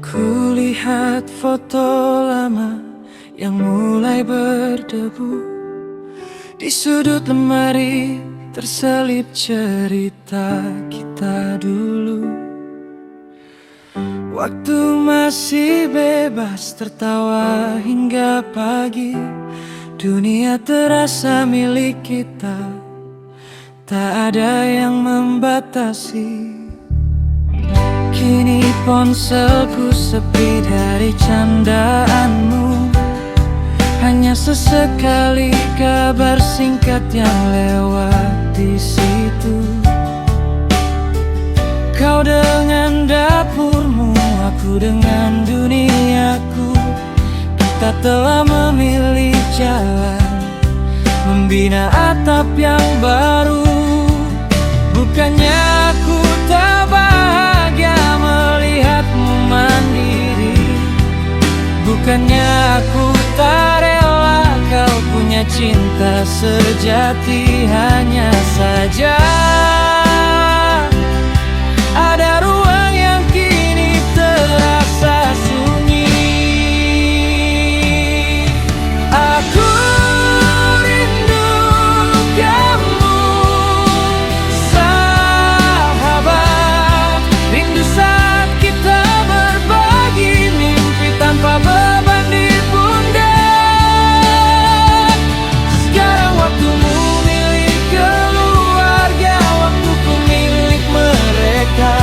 Kulihat foto lama yang mulai berdebu. Di sudut lemari terselip cerita kita dulu. Waktu masih bebas tertawa hingga pagi. Dunia terasa milik kita, tak ada yang membatasi. Kini ponselku sepi dari candaanmu. Hanya sesekali kabar singkat yang lewat di situ. Kau dengan dapurmu, aku dengan duniaku. Kita telah memilih jalan, membina atap yang baru. Bukannya aku tak bahagia melihatmu mandiri. Bukannya aku tak rela kau punya cinta sejati. Hanya saja ada ruang yang kini terasa sunyi. Aku rindu kamu, sahabat. Rindu saat kita berbagi mimpi tanpa beban di pundak. Sekarang waktumu milik keluarga, waktuku milik mereka.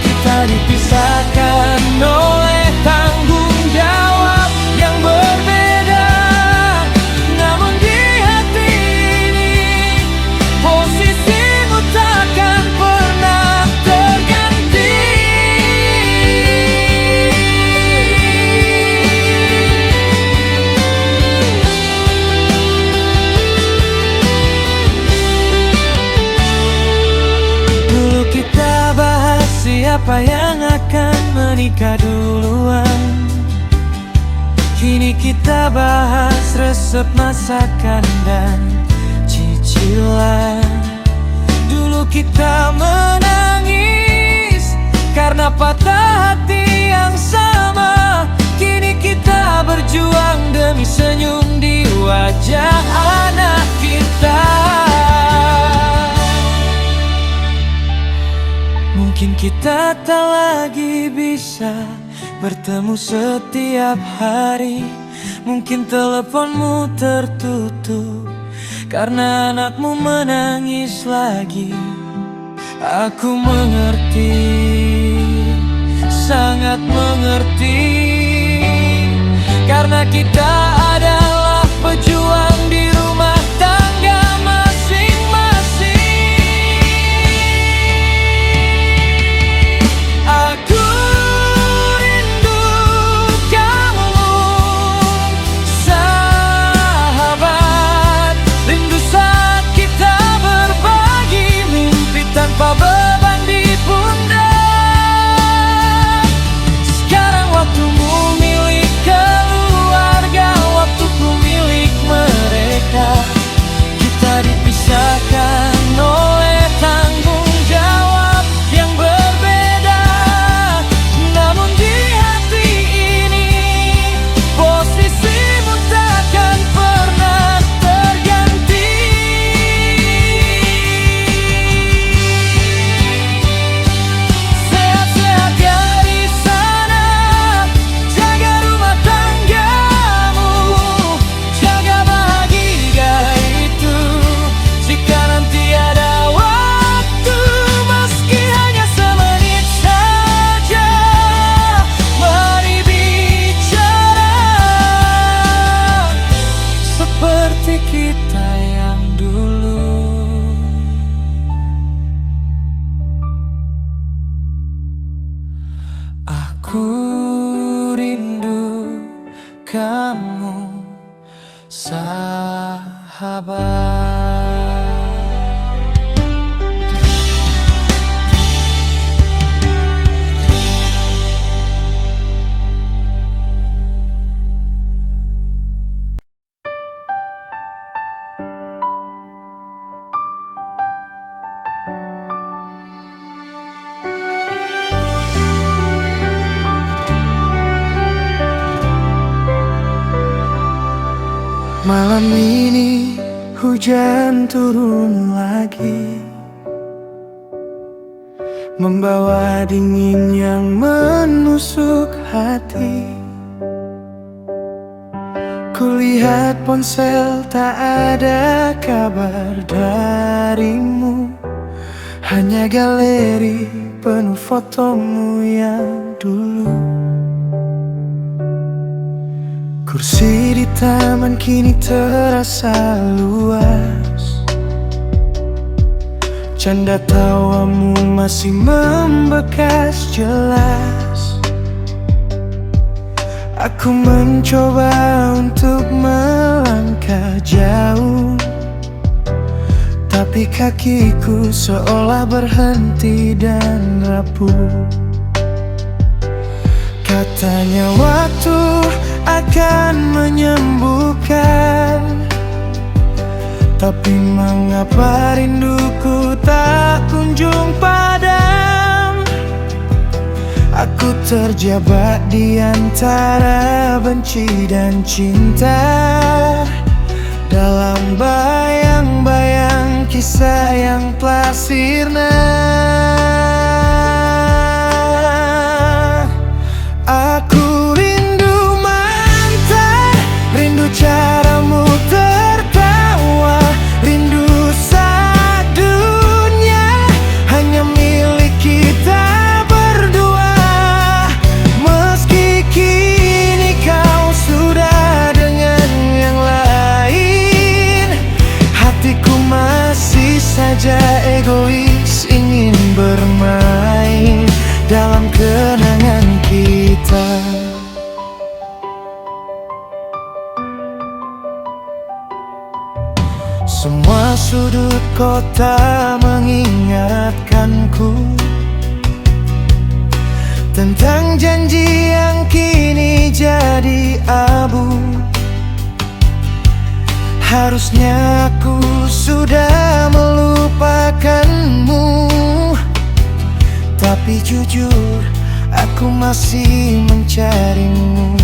Kita dipisahkan oleh tanggung jawab yang berbeda. Namun di hati ini posisimu takkan pernah terganti. Dulu kita bahas siapa yang akan menikah duluan. Kini kita bahas resep masakan dan cicilan. Dulu kita menangis karena patah hati yang sama. Kini kita berjuang demi senyum di wajah anak kita. Mungkin kita tak lagi bisa bertemu setiap hari. Mungkin teleponmu tertutup karena anakmu menangis lagi. Aku mengerti, sangat mengerti. Karena kita adalah pejuang di rumah tangga masing-masing. Aku rindu kamu, sahabat. Rindu saat kita berbagi mimpi tanpa beban di pundak. Sekarang waktumu milik keluarga, waktuku milik mereka. Kita dipisahkan oleh tanggung jawab yang berbeda. Namun di hati ini posisimu takkan pernah terganti. Sehat-sehat ya di sana, jaga rumah tanggamu, jaga bahagia itu. Jika nanti ada waktu, meski hanya semenit saja, mari bicara seperti kita yang dulu. Aku rindu kamu, sahabat. Malam ini hujan turun lagi, membawa dingin yang menusuk hati. Kulihat ponsel tak ada kabar darimu, hanya galeri penuh fotomu yang dulu. Kursi di taman kini terasa luas, canda tawamu masih membekas jelas. Aku mencoba untuk melangkah jauh, tapi kakiku seolah berhenti dan rapuh. Katanya waktu akan menyembuhkan, tapi mengapa rinduku tak kunjung padam? Aku terjebak di antara benci dan cinta, dalam bayang-bayang kisah yang telah sirna. Aku rindu mantan, rindu caramu tertawa, rindu saat dunia hanya milik kita berdua. Meski kini kau sudah dengan yang lain, hatiku masih saja egois, ingin bermain dalam kenangan kita. Semua sudut kota mengingatkanku tentang janji yang kini jadi abu. Harusnya aku sudah melupakanmu, tapi jujur aku masih mencarimu.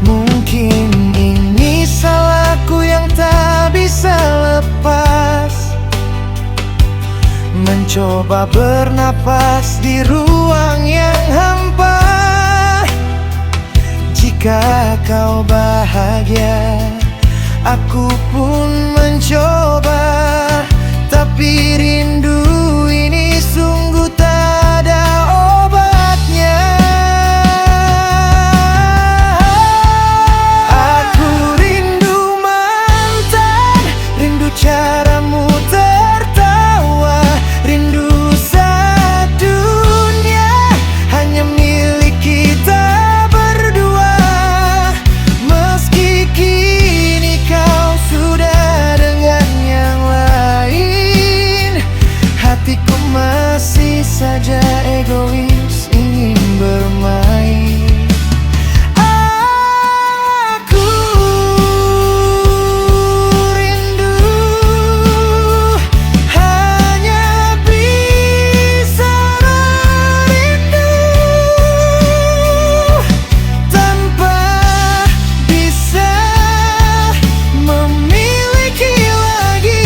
Mungkin ini salahku yang tak bisa lepas, mencoba bernapas di ruang yang hampa. Jika kau bahagia, aku pun mencoba, tapi rindu ini sungguh tak ada obatnya. Aku rindu mantan, rindu caramu tertawa, rindu saat dunia hanya milik kita berdua. Meski kini kau sudah dengan yang lain, hatiku masih saja egois, ingin bermain. Aku rindu hanya bisa merindu tanpa bisa memiliki lagi.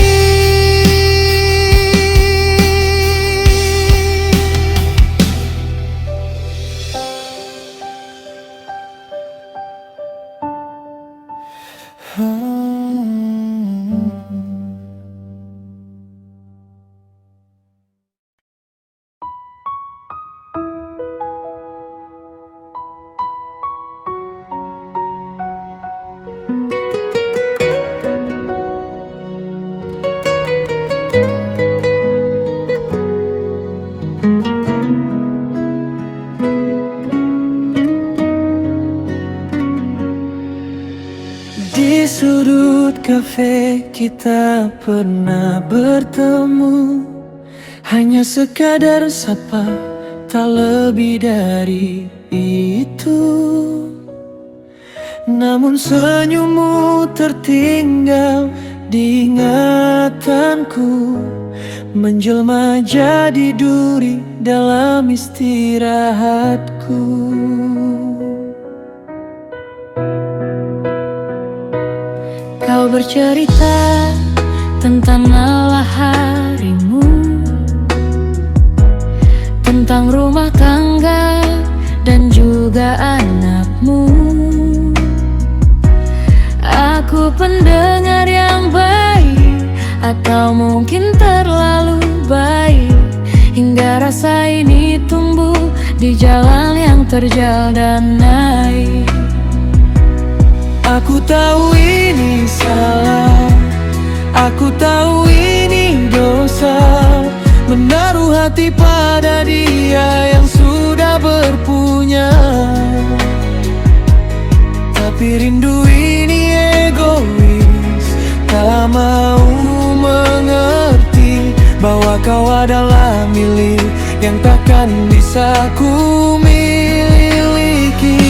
Di sudut kafe kita pernah bertemu, hanya sekadar sapa, tak lebih dari itu. Namun senyummu tertinggal di ingatanku, menjelma jadi duri dalam istirahatku. bercerita tentang malam harimu, tentang rumah tangga dan juga anakmu. Aku pendengar yang baik, atau mungkin terlalu baik, hingga rasa ini tumbuh di jalan yang terjal dan naik. Aku tahu ini salah, aku tahu ini dosa, menaruh hati pada dia yang sudah berpunya. Tapi rindu ini egois, tak mau mengerti bahwa kau adalah milik yang takkan bisa ku miliki.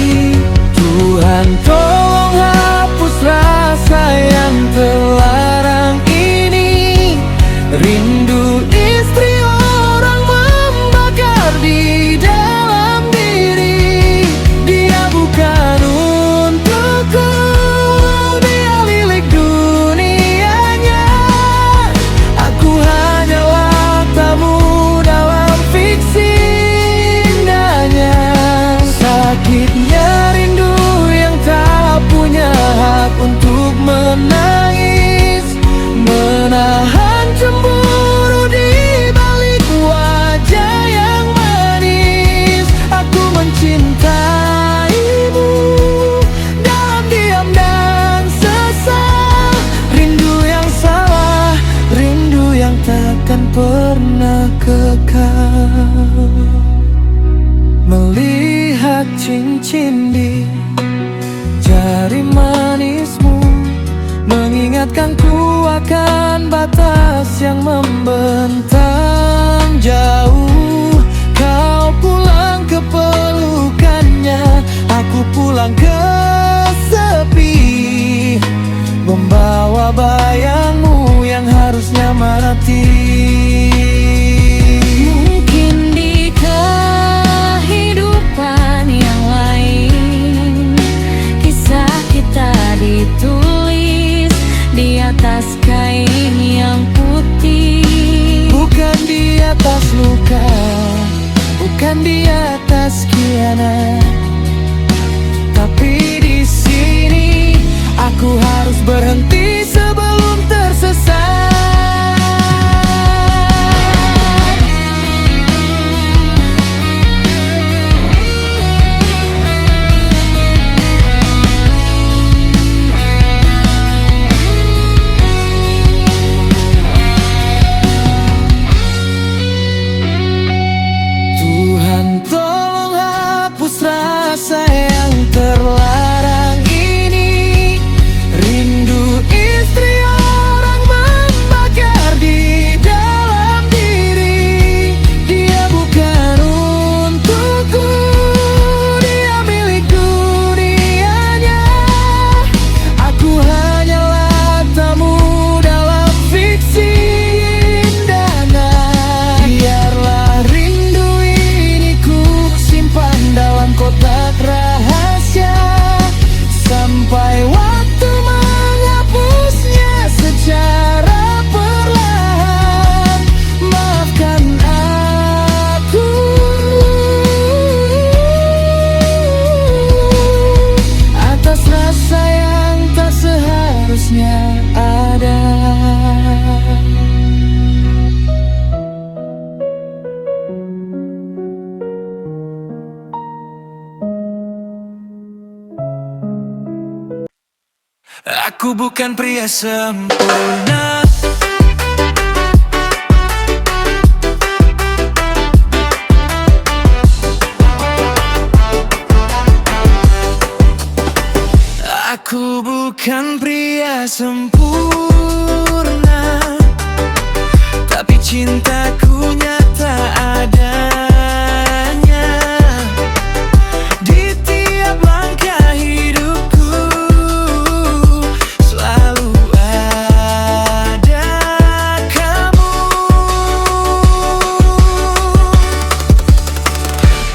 Tuhan tolong hapus rasa yang terlarang ini. Rindu istri orang membakar di dalam diri. Dia bukan untukku, dia milik dunianya. Aku hanyalah tamu dalam fiksi indahnya. Sakitnya rindu yang tak punya hak untuk menangis, menahan cemburu di balik wajah yang manis. Aku mencintaimu dalam diam dan sesal. Rindu yang salah, rindu yang takkan pernah kekal. Melihat cincin di jari manismu mengingatkanku akan batas yang membentang jauh. Kau pulang ke pelukannya, aku pulang ke sepi, membawa bayangmu yang harusnya mati. Mungkin di kehidupan yang lain, kisah kita ditulis di atas kain yang putih. Bukan di atas luka, bukan di atas khianat, tapi di sini aku harus berhenti sebelum tersesat. Tuhan tolong hapus rasa yang terlarang ini. Rindu istri orang membakar di dalam diri. Dia bukan untukku, dia milik dunianya. Aku hanyalah tamu dalam fiksi indahnya. Biarlah rindu ini ku simpan dalam kotak rahasia, sampai waktu menghapusnya secara perlahan. Maafkan aku atas rasa yang tak seharusnya ada. Aku bukan pria sempurna. Aku bukan pria sempurna, tapi cintaku nyata adanya. Di tiap langkah hidupku selalu ada kamu.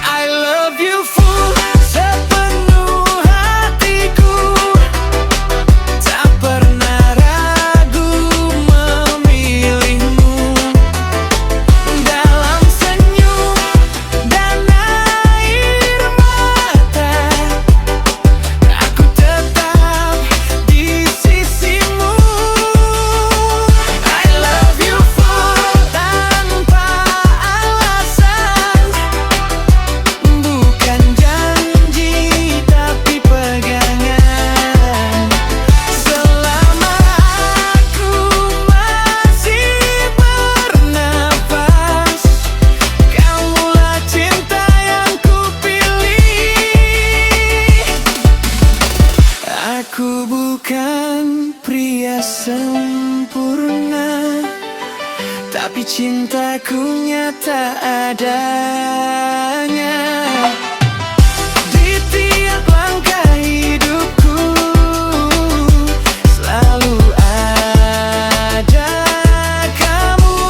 I love you full, sepenuh hatiku, tak pernah nyata adanya. Di tiap langkah hidupku selalu ada kamu.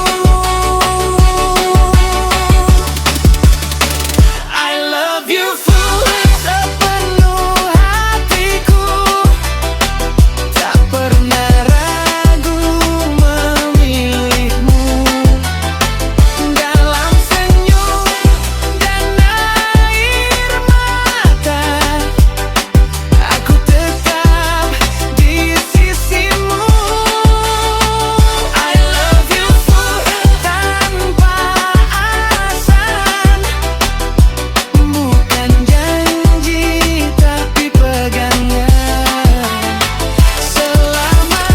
I love you full, sepenuh hatiku. Tak pernah ragu memilihmu. Dalam senyum dan air mata, aku tetap di sisimu. I love you full, tanpa alasan. Bukan janji tapi pegangan. Selama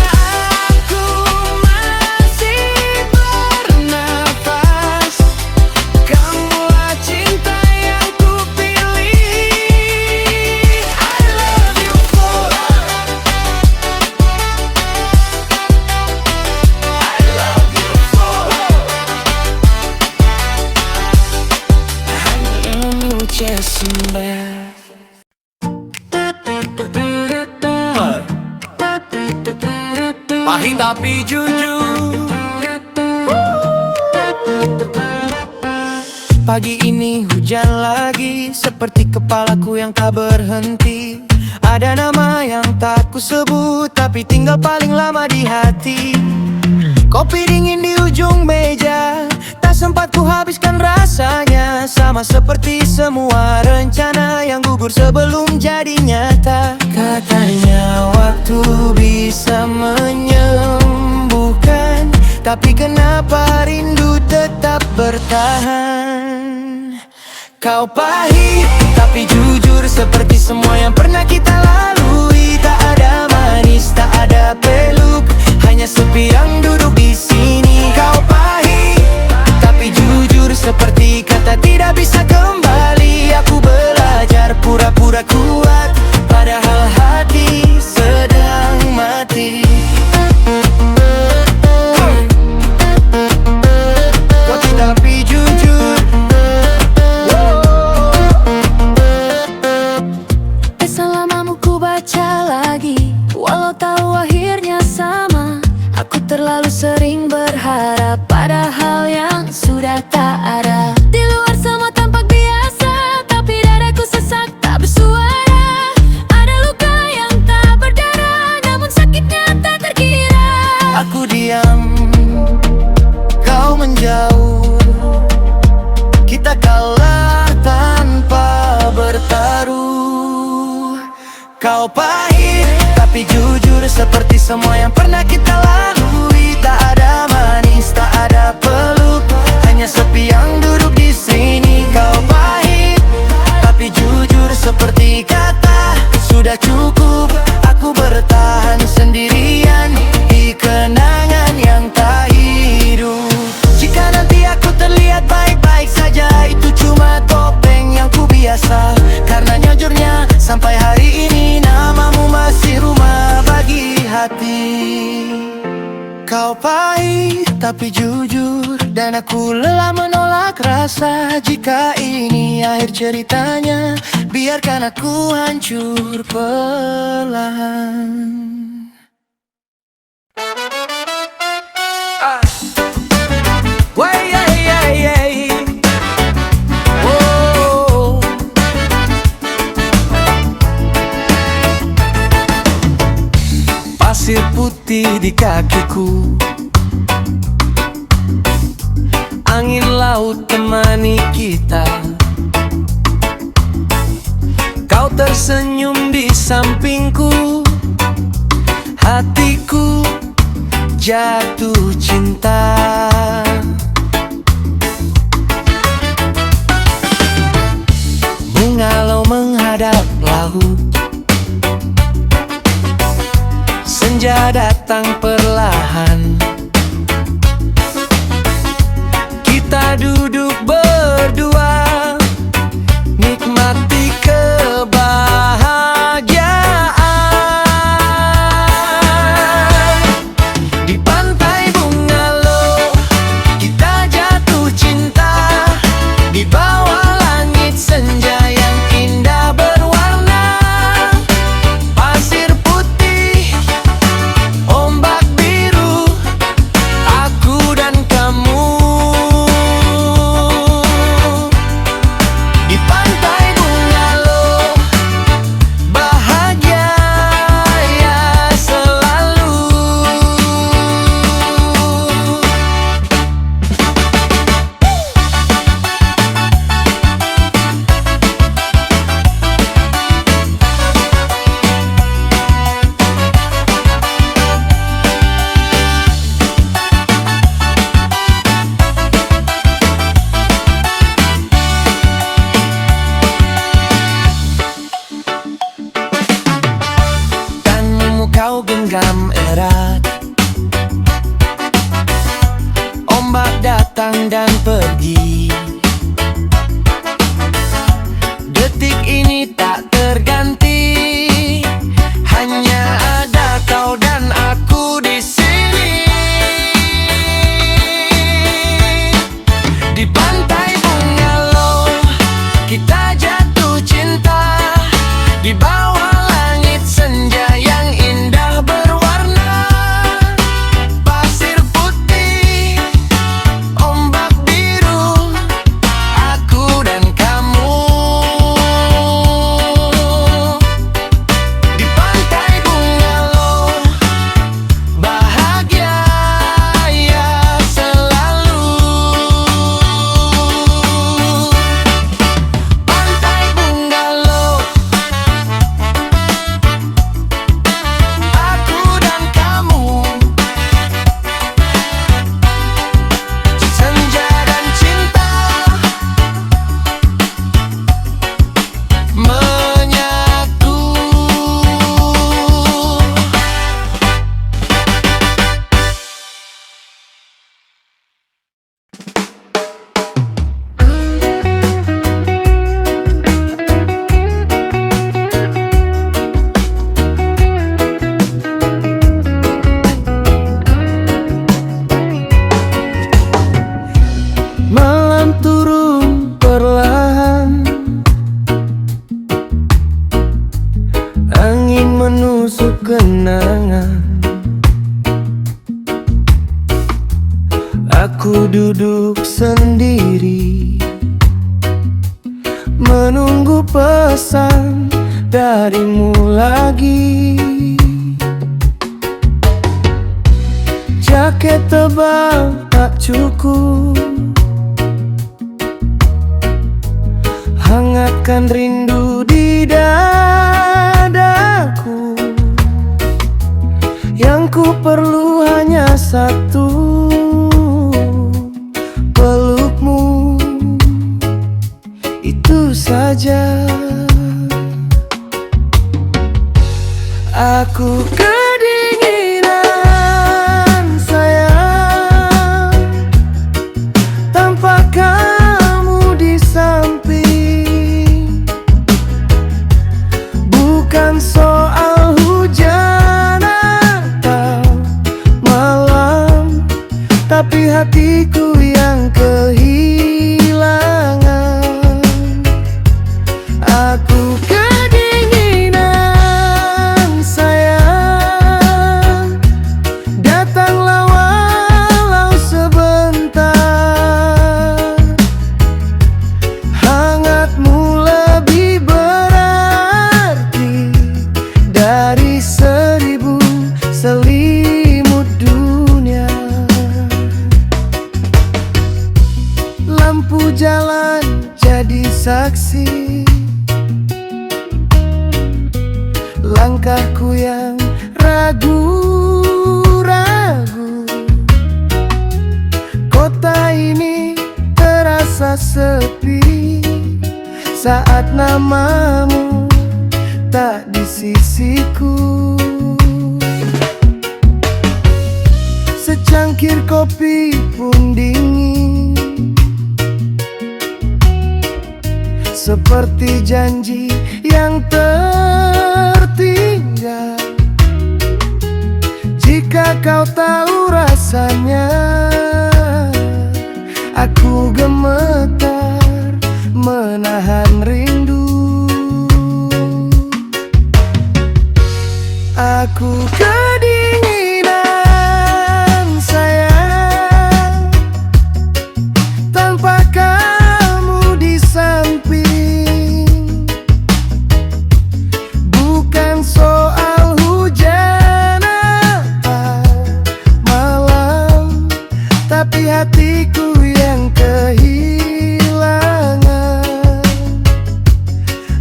aku masih bernafas, kamulah cinta yang ku pilih. I love you full. I love you full. Hanya ucap sembah. Pahit tapi jujur. Pagi ini hujan lagi, seperti kepalaku yang tak berhenti. Ada nama yang tak ku sebut, tapi tinggal paling lama di hati. Kopi dingin di ujung meja, tak sempat ku habiskan rasanya. Sama seperti semua rencana yang gugur sebelum jadi nyata. Katanya waktu bisa menyembuhkan, tapi kenapa rindu tetap bertahan? Kau pahit tapi jujur, seperti semua yang pernah kita lalui. Tak ada manis, tak ada peluk, hanya sepi yang duduk di sini. Kau pahit tapi jujur, seperti kata tidak bisa kembali. Aku belajar pura-pura kuat, padahal hati sedang mati. Kopi tapi jujur. Pesan lamamu ku baca lagi, walau tahu akhirnya sama. Aku terlalu sering berharap pada hal yang sudah tak ada. Di luar semua tampak biasa, tapi dadaku sesak tak bersuara. Ada luka yang tak berdarah, namun sakitnya tak terkira. Aku diam, kau menjauh. Kita kalah tanpa bertaruh. Kau pahit tapi jujur, seperti semua yang pernah kita lalui. Tak ada manis, tak ada peluk, hanya sepi yang duduk di sini. Kau pahit tapi jujur, seperti kata sudah cukup. Aku bertahan sendirian di kenangan yang tak hidup. Jika nanti aku terlihat baik-baik saja, itu cuma topeng yang ku biasa. Karena jujurnya sampai hari ini namamu masih rumah bagi hati. Kau pahit tapi jujur, dan aku lelah menolak rasa. Jika ini akhir ceritanya, biarkan aku hancur perlahan. Way, yeah, yeah, yeah. Oh. Pasir putih di kakiku, angin laut temani kita. Kau tersenyum di sampingku, hatiku jatuh cinta. Bungalau menghadap laut, senja datang perlahan. Kita duduk berdua, nikmati kebahagiaan. Di pantai Bungalow, kita jatuh cinta. pesan darimu lagi. Jaket tebal tak cukup, hangatkan rindu di dadaku. Yang ku perlu hanya satu, pelukmu, itu saja. Aku kedinginan sayang, tanpa kamu di samping. Bukan soal hujan atau malam, tapi hatiku yang kehilangan. Aku kedinginan sayang, datanglah walau sebentar. Hangatmu lebih berarti dari 1000 selimut dunia. Lampu jalan jadi saksi, langkahku yang ragu-ragu. Kota ini terasa sepi saat namamu tak di sisiku. Secangkir kopi pun dingin, seperti janji yang tertinggal. Jika kau tahu rasanya, aku gemetar menahan rindu. Aku kedinginan sayang, tanpa kamu di samping. Bukan soal hujan atau malam, tapi hatiku yang kehilangan.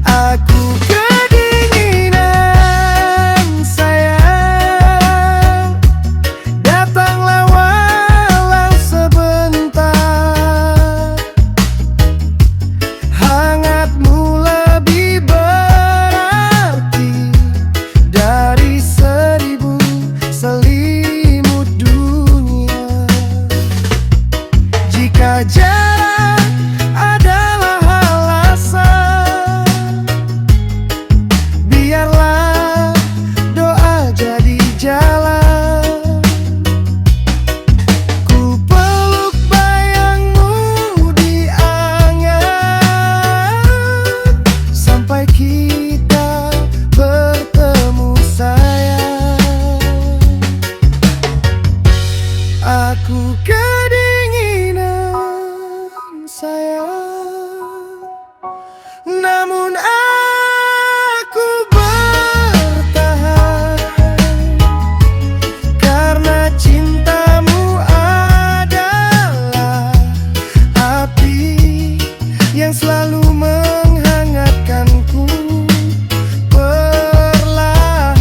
Aku kedinginan sayang, datanglah walau sebentar. Hangatmu lebih berarti dari 1000 selimut dunia. Jika jarak adalah alasan, biarlah doa jadi jalan. Ku peluk bayangmu di angan, sampai kita bertemu sayang. Aku kedinginan sayang, namun aku bertahan karena cintamu adalah api yang selalu menghangatkanku perlahan.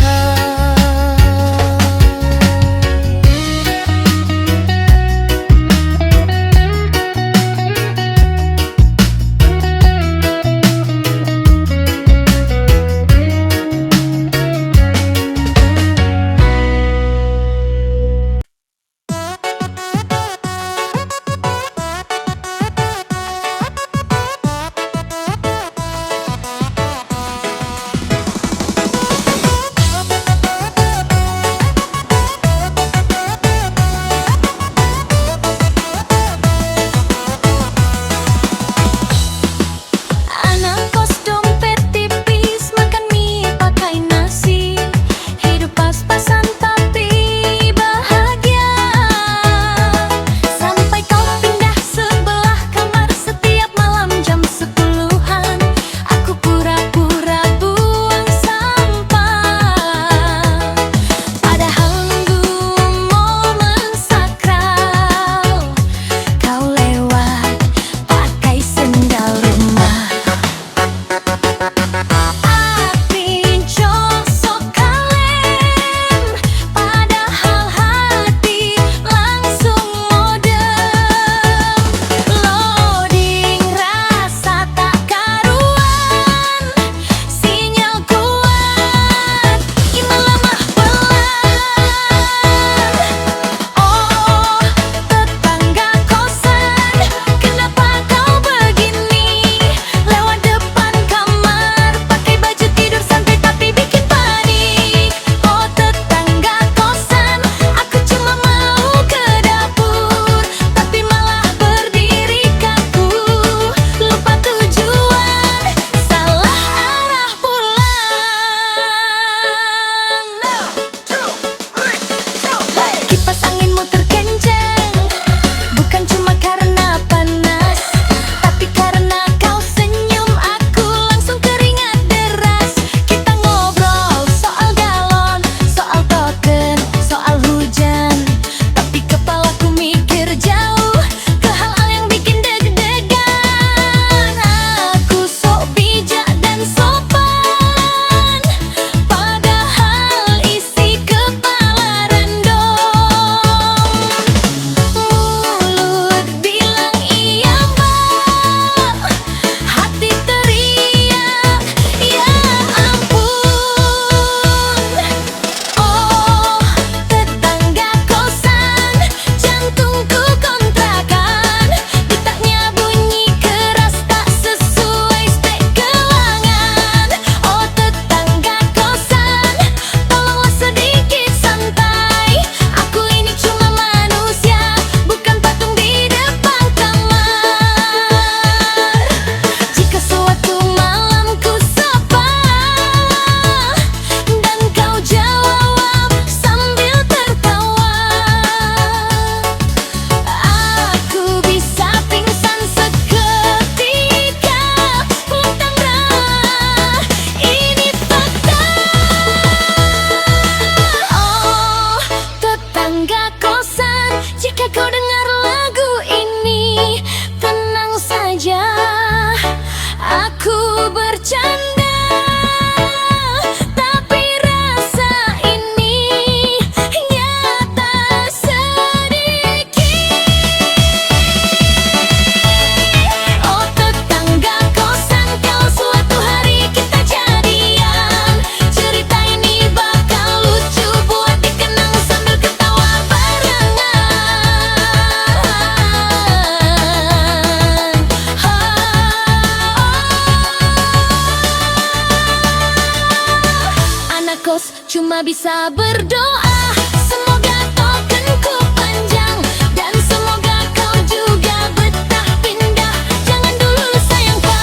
cuma bisa berdoa. Semoga tokenku panjang dan semoga kau juga betah pindah. Jangan dulu sayangkan.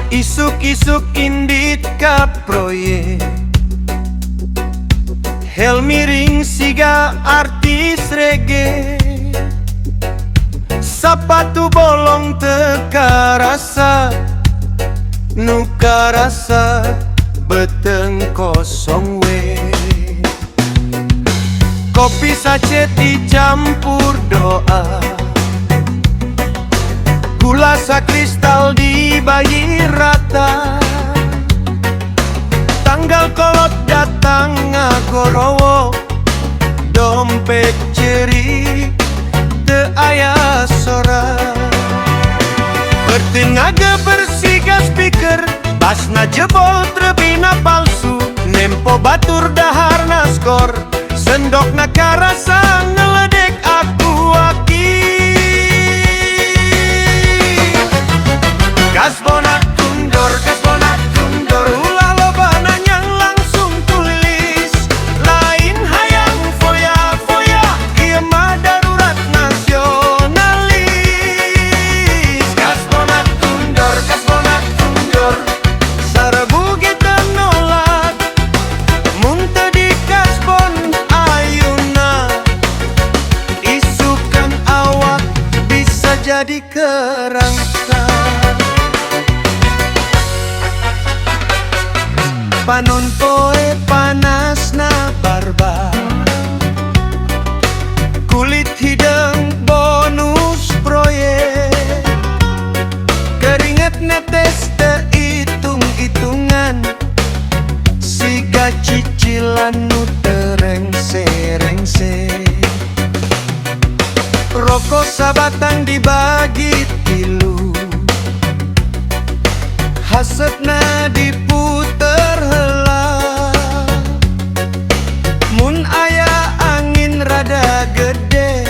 Isuk-isuk indit ka proyek Hel miring siga artis reggae Sapatu bolong teka rasa Nuka rasa beteng kosong we Kopi sachet dicampur doa Gula sakristal dibayi rata Tanggal kolot datang ngagorowo Dompet ceri te aya sora Bertenaga bersihkan speaker Basna jebol trebina palsu Nempo batur dahar naskor Sendok nakarasa ngeledek aku aki Kasbona tundor Ulah loba nanyang langsung tulis Lain hayang foya-foya Ieu mah darurat nasionalis Kasbona tundor Sarebu kita nolak Mun teu di kasbon ayuna Isukan awak bisa jadi kerangka Panon poe panas na barba Kulit hidung bonus proyek Keringet netes teu hitung-hitungan Siga cicilan nu terengse-rengse Rokok sabatang dibagi tilu Hasetna diputer heula Mun aya angin rada gede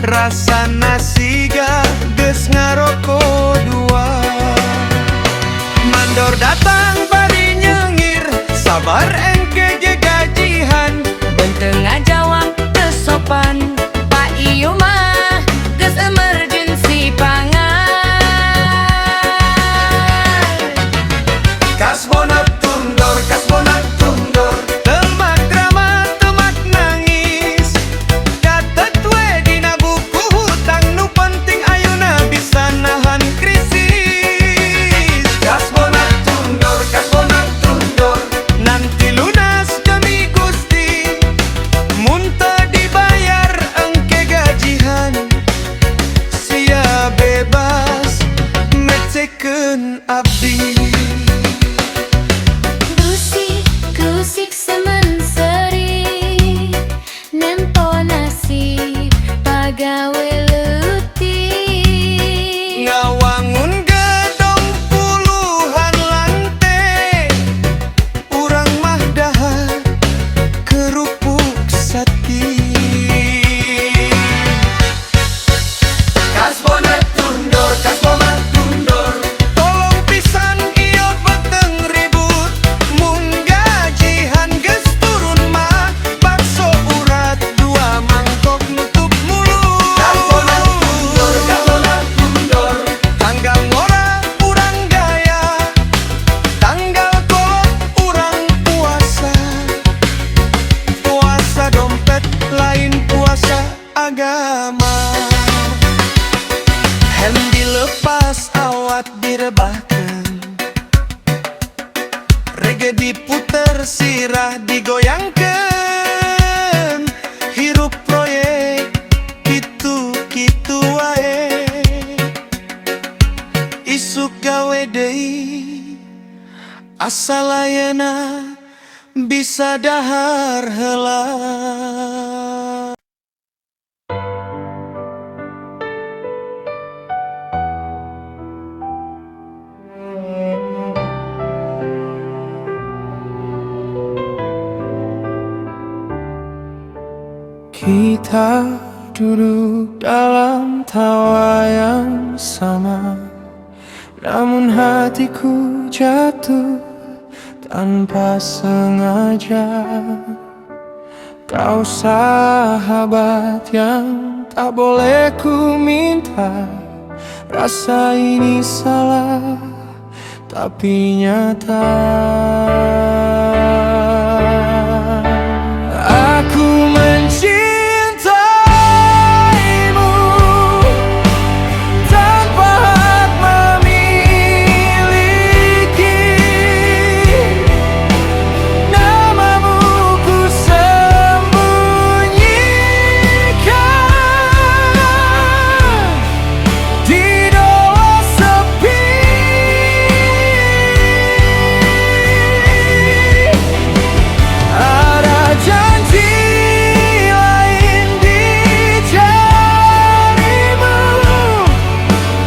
Rasana siga geus ngaroko dua Mandor datang bari nyengir Sabar engke je gajihan Benteng ajawang teu sopan Pak ieu mah geus emergency pangan Kasbona tundor Temak drama, temak nangis Catet we dina buku hutang Nu penting ayeuna bisa nahan krisis Kasbona tundor Nanti lunas demi Gusti Mun teu dibayar engke gajihan Sia bebas mecekeun abdi Kusik semen seri Nempo nasib pagawe leutik Ngawangun gedong puluhan lantai Urang mah dahar kerupuk sati Kasbona tundor Tolong pisan ieu beteng ribut Mun gajihan geus turun mah Bakso urat dua mangkok nutup mulut Kasbona tundor Tanggal ngora urang gaya Tanggal kolot urang puasa Puasa dompet lain puasa agama Hem dilepas awat direbahkan Reggae diputer sirah digoyangkan Hirup proyek kitu-kitu wae Isuk gawe deui Asal ayeuna bisa dahar heula. Kita duduk dalam tawa yang sama, namun hatiku jatuh tanpa sengaja. Kau sahabat yang tak boleh ku minta. Rasa ini salah, tapi nyata. Aku mencintaimu tanpa hak memiliki. Namamu ku sembunyikan di doa sepi. Ada janji lain di jarimu,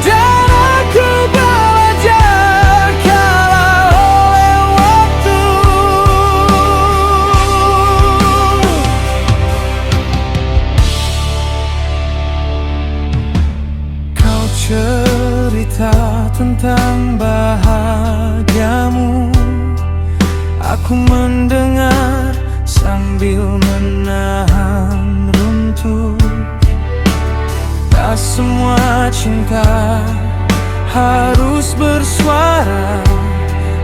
dan aku belajar kalah oleh waktu. Kau cerita tentang bahagiamu, aku mendengar sambil menahan runtuh. Tak semua cinta harus bersuara,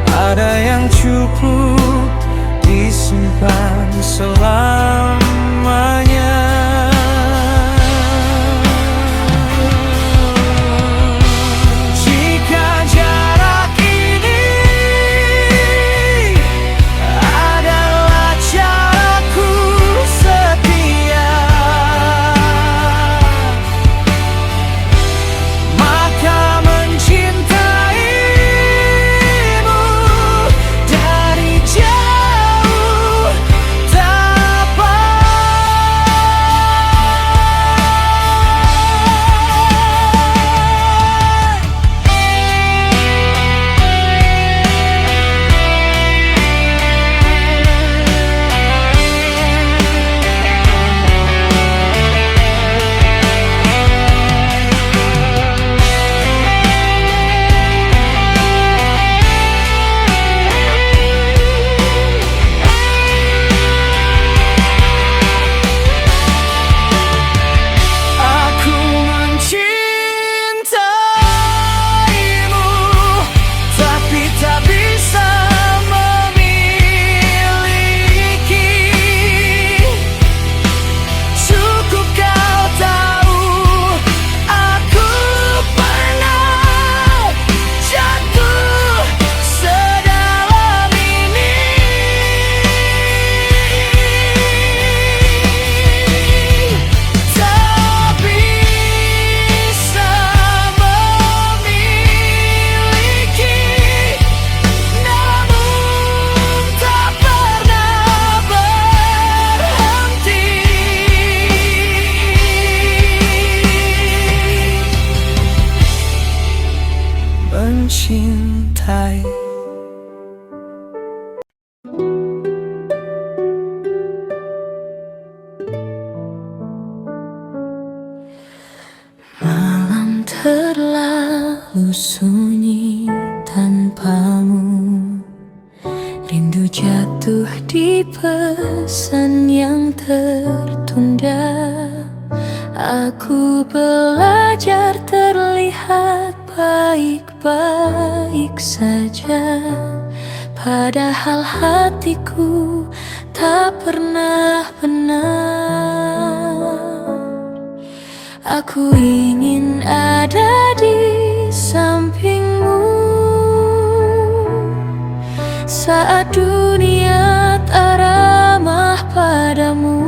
ada yang cukup disimpan selamanya. Jika jarak ini adalah caraku setia, maka mencintaimu dari jauh aku mencintaimu, tapi tak bisa memiliki. Cukup kau tahu, aku pernah jatuh sedalam ini. Tak bisa memiliki, namun tak pernah berhenti mencintai. Malam terlalu sunyi tanpamu, rindu jatuh di pesan yang tertunda. Aku belajar terlihat baik-baik saja, padahal hatiku tak pernah benar. Aku ingin ada di sampingmu saat dunia tak ramah padamu.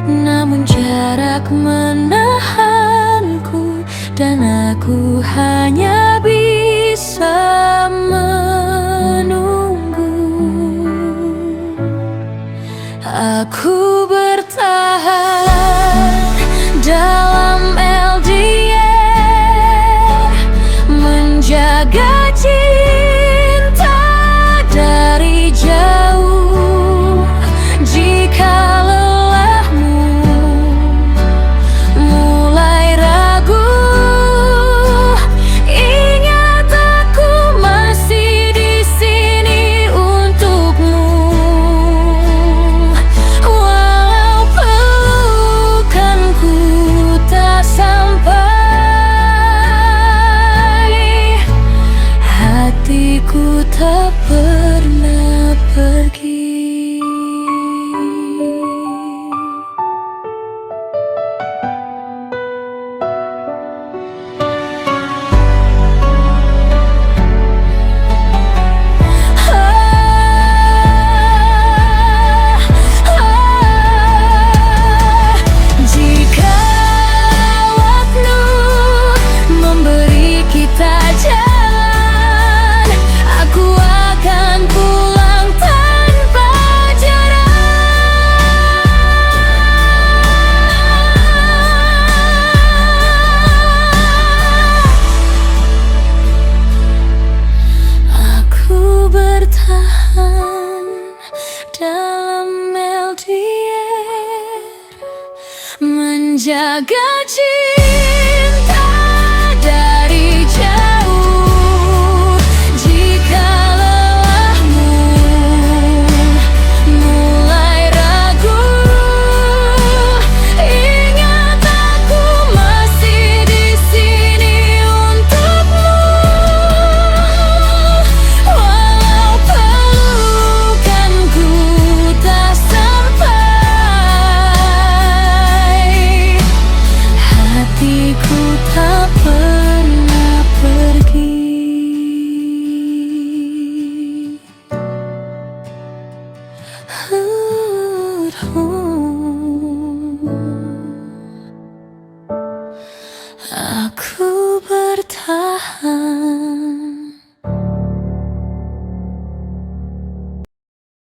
Namun jarak menahanku, dan aku hanya bisa Aku bertahan dalam LDR, menjaga cinta dari jauh. Jika lelahmu mulai ragu, ingat aku masih di sini untukmu. Walau pelukanku tak sampai, hatiku tak pernah pergi. Jika waktu memberi kita jalan, aku akan pulang tanpa jarak. Aku bertahan dalam LDR, menjaga cinta dari jauh. Jika lelahmu mulai ragu, ingat aku masih di sini untukmu. Walau pelukanku tak sampai, hatiku tak pernah pergi. Oh.